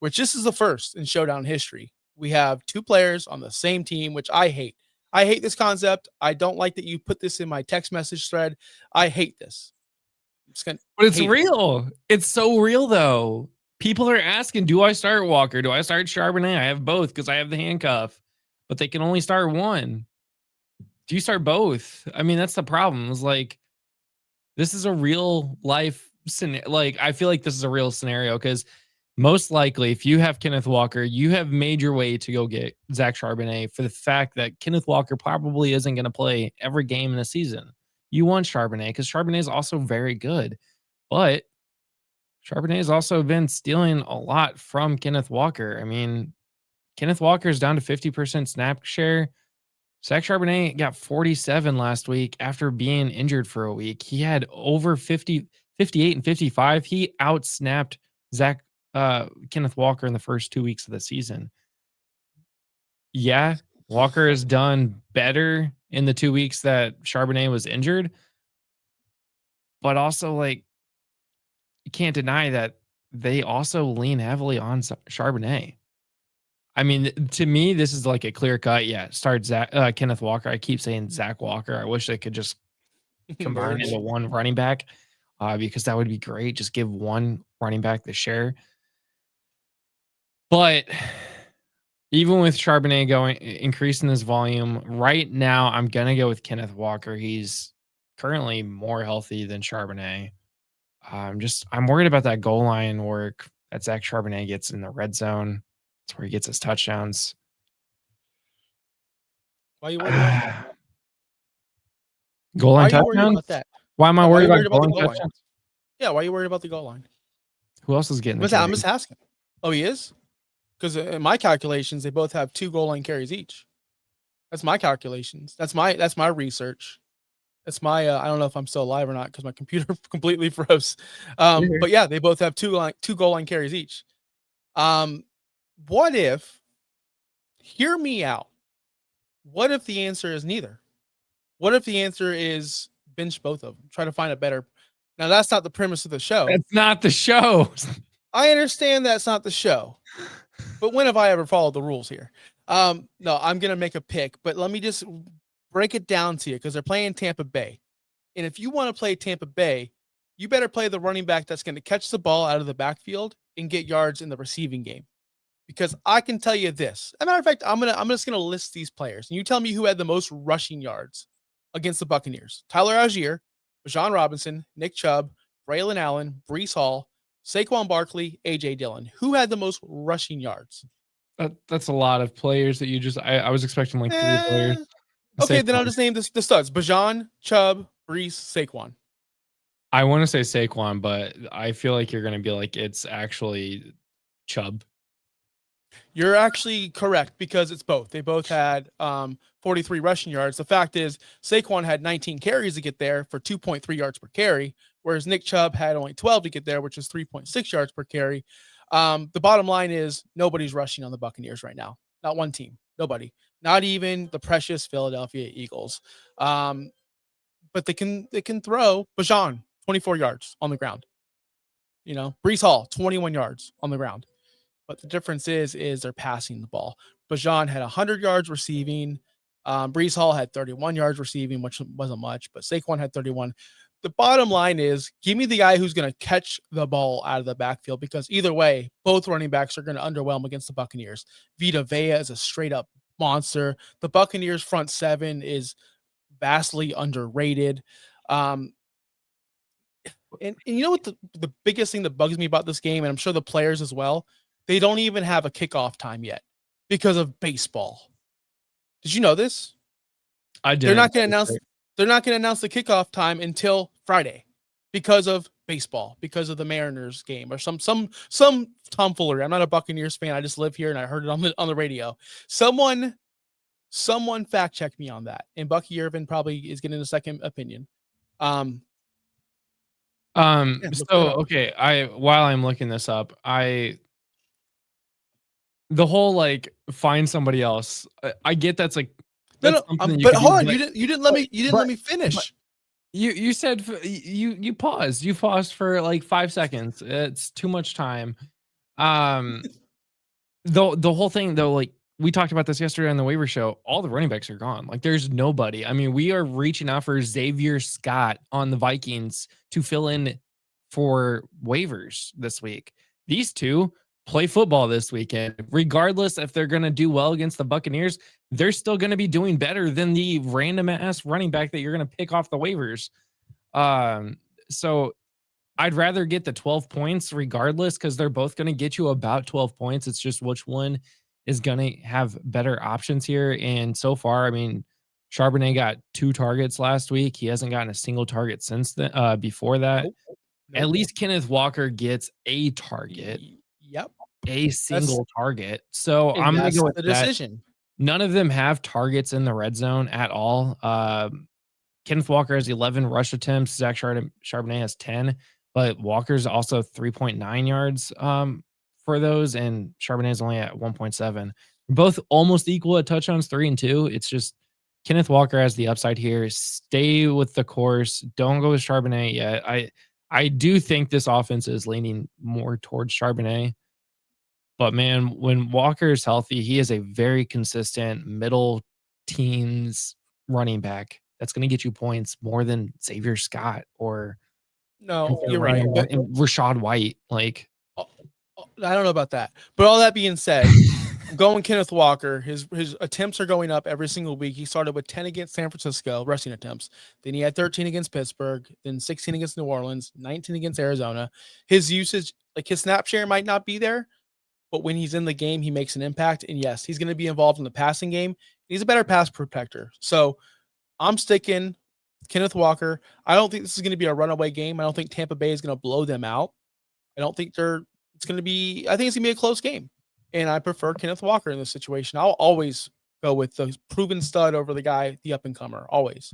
which this is the first in Showdown history. We have two players on the same team, which I hate. I hate this concept. I don't like that you put this in my text message thread. I hate this. I'm just gonna But it's hate it. real. It's so real, though. People are asking, do I start Walker? Do I start Charbonnet? I have both because I have the handcuff, but they can only start one. Do you start both? I mean, that's the problem. It's like, this is a real life scenario. Like, I feel like this is a real scenario because most likely, if you have Kenneth Walker, you have made your way to go get Zach Charbonnet for the fact that Kenneth Walker probably isn't going to play every game in the season. You want Charbonnet because Charbonnet is also very good, but Charbonnet has also been stealing a lot from Kenneth Walker. I mean, Kenneth Walker is down to 50% snap share. Zach Charbonnet got 47 last week after being injured for a week. He had over 50, 58 and 55. He outsnapped Kenneth Walker in the first 2 weeks of the season. Yeah, Walker has done better in the 2 weeks that Charbonnet was injured, but also, like, you can't deny that they also lean heavily on Charbonnet. I mean, to me, this is like a clear cut. Yeah, start Kenneth Walker. I keep saying Zach Walker. I wish they could just combine into one running back because that would be great. Just give one running back the share. But even with Charbonnet increasing his volume, right now I'm gonna go with Kenneth Walker. He's currently more healthy than Charbonnet. I'm worried about that goal line work that Zach Charbonnet gets in the red zone. That's where he gets his touchdowns. Why are you worried about that? Goal line touchdowns? Why are you worried about that? Why am I worried about goal line touchdowns? Yeah, why are you worried about the goal line? Who else is getting the I'm just asking. Oh, he is? Because in my calculations, they both have 2 goal line carries each. That's my calculations. That's my research. That's my I don't know if I'm still alive or not because my computer completely froze. But yeah, they both have 2 goal line carries each. What if? Hear me out. What if the answer is neither? What if the answer is bench both of them? Try to find a better. Now that's not the premise of the show. That's not the show. I understand that's not the show. But when have I ever followed the rules here? No, I'm going to make a pick, but let me just break it down to you because they're playing Tampa Bay. And if you want to play Tampa Bay, you better play the running back that's going to catch the ball out of the backfield and get yards in the receiving game. Because I can tell you this. As a matter of fact, I'm just going to list these players. And you tell me who had the most rushing yards against the Buccaneers. Tyler Algier, Bijan Robinson, Nick Chubb, Braylon Allen, Breece Hall, Saquon Barkley, A.J. Dillon. Who had the most rushing yards? That's a lot of players that you just... I was expecting like 3 players. Okay, Saquon. Then I'll just name the studs. Bijan, Chubb, Breece, Saquon. I want to say Saquon, but I feel like you're going to be like, it's actually Chubb. You're actually correct because it's both. They both had 43 rushing yards. The fact is, Saquon had 19 carries to get there for 2.3 yards per carry, whereas Nick Chubb had only 12 to get there, which is 3.6 yards per carry. The bottom line is nobody's rushing on the Buccaneers right now. Not one team. Nobody. Not even the precious Philadelphia Eagles. But they can throw. Bijan, 24 yards on the ground. You know, Breece Hall, 21 yards on the ground. But the difference is they're passing the ball. Bijan had 100 yards receiving. Breece Hall had 31 yards receiving, which wasn't much, but Saquon had 31. The bottom line is give me the guy who's going to catch the ball out of the backfield because either way, both running backs are going to underwhelm against the Buccaneers. Vita Vea is a straight up monster. The Buccaneers front seven is vastly underrated. And you know what the biggest thing that bugs me about this game, and I'm sure the players as well, they don't even have a kickoff time yet because of baseball. Did you know this? I did. They're not going to announce the kickoff time until Friday because of baseball, because of the Mariners game or some tomfoolery. I'm not a Buccaneers fan. I just live here and I heard it on the radio. Someone fact check me on that. And Bucky Irvin probably is getting a second opinion. So okay, while I'm looking this up, the whole like find somebody else. I get that's like but hold on, you didn't let me finish. You said you paused. You paused for like 5 seconds. It's too much time. the whole thing though, like we talked about this yesterday on the waiver show, all the running backs are gone. Like there's nobody. I mean, we are reaching out for Xavier Scott on the Vikings to fill in for waivers this week. These two play football this weekend. Regardless if they're going to do well against the Buccaneers, they're still going to be doing better than the random ass running back that you're going to pick off the waivers. So I'd rather get the 12 points regardless, because they're both going to get you about 12 points. It's just which one is going to have better options here. And so far, I mean, Charbonnet got 2 targets last week. He hasn't gotten a single target since then. Before that, Nope. at least Kenneth Walker gets a target, Yep. a single target. So And I'm going to that's go with the that. decision. None of them have targets in the red zone at all. Kenneth Walker has 11 rush attempts. Zach Charbonnet has 10, but Walker's also 3.9 yards for those, and Charbonnet is only at 1.7. Both almost equal at touchdowns, 3 and 2. It's just Kenneth Walker has the upside here. Stay with the course. Don't go with Charbonnet yet. I do think this offense is leaning more towards Charbonnet. But man, when Walker is healthy, he is a very consistent middle teens running back that's going to get you points more than Xavier Scott or No, you're right. But Rashad White. Like, I don't know about that. But all that being said, I'm going Kenneth Walker. His attempts are going up every single week. He started with 10 against San Francisco rushing attempts. Then he had 13 against Pittsburgh, then 16 against New Orleans, 19 against Arizona. His usage, like his snap share might not be there, but when he's in the game, he makes an impact. And yes, he's going to be involved in the passing game. He's a better pass protector. So I'm sticking Kenneth Walker. I don't think this is going to be a runaway game. I don't think Tampa Bay is going to blow them out. I don't think it's going to be, I think it's going to be a close game. And I prefer Kenneth Walker in this situation. I'll always go with the proven stud over the guy, the up and comer, always.